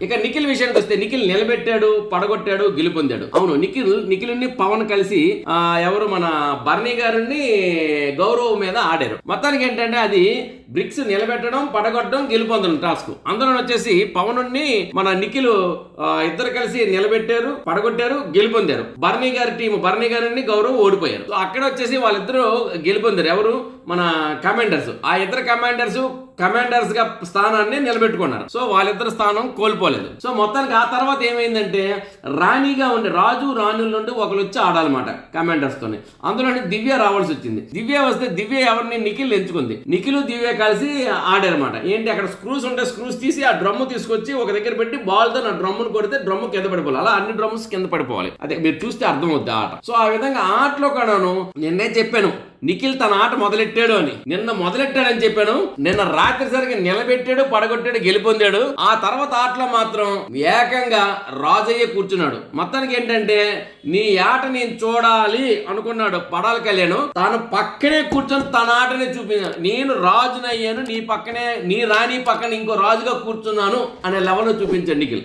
ఇక నిఖిల్ విషయానికి వస్తే నిఖిల్ నిలబెట్టాడు, పడగొట్టాడు, గెలుపొందాడు. అవును, నిఖిల్ని పవన్ కలిసి ఎవరు మన బర్నీ గారిని గౌరవ్ మీద ఆడారు. మొత్తానికి ఏంటంటే అది బ్రిక్స్ నిలబెట్టడం, పడగొట్టడం, గెలుపొందడం టాస్క్. అందులో వచ్చేసి పవన్ మన నిఖిల్ ఇద్దరు కలిసి నిలబెట్టారు, పడగొట్టారు, గెలుపొందారు. బర్నీ గారి టీం, బర్నీ గారిని గౌరవ్ ఓడిపోయారు. సో అక్కడ వచ్చేసి వాళ్ళిద్దరూ గెలుపొందారు. ఎవరు మన కమాండర్స్. ఆ ఇద్దరు కమాండర్స్ గా స్థానాన్ని నిలబెట్టుకున్నారు. సో వాళ్ళిద్దరు స్థానం కోల్పోలేదు. సో మొత్తానికి ఆ తర్వాత ఏమైందంటే రాణిగా ఉండే రాజు రాణుల నుండి ఒకరు వచ్చి ఆడాలన్నమాట కమాండర్స్ తోని. అందులో దివ్య రావాల్సి వచ్చింది. దివ్య వస్తే దివ్య ఎవరిని నిఖిల్ ఎంచుకుంది. నిఖిల్ దివ్య కలిసి ఆడారన్నమాట. ఏంటి అక్కడ స్క్రూస్ ఉంటే స్క్రూస్ తీసి ఆ డ్రమ్ తీసుకొచ్చి ఒక దగ్గర పెట్టి బాల్ తో నా డ్రమ్ను కొడితే డ్రమ్ కింద పడిపోవాలి. అలా అన్ని డ్రమ్స్ కింద పడిపోవాలి. అదే మీరు చూస్తే అర్థం అవుద్ది ఆట. సో ఆ విధంగా ఆటలో కూడాను నిన్నే చెప్పాను నిఖిల్ తన ఆట మొదలెట్టాడు అని. నిన్న మొదలెట్టాడని చెప్పాను. నిన్న రాత్రి సరిగ్గా నిలబెట్టాడు, పడగొట్టాడు, గెలుపొందాడు. ఆ తర్వాత ఆటలో మాత్రం ఏకంగా రాజయ్య కూర్చున్నాడు. మొత్తానికి ఏంటంటే నీ ఆట నేను చూడాలి అనుకున్నాడు పడాలి కళ్యాణ్. తాను పక్కనే కూర్చొని తన ఆటనే చూపించాను. నేను రాజునయ్యాను, నీ పక్కనే నీ రాణి పక్కన ఇంకో రాజుగా కూర్చున్నాను అనే లెవెల్ చూపించాడు నిఖిల్.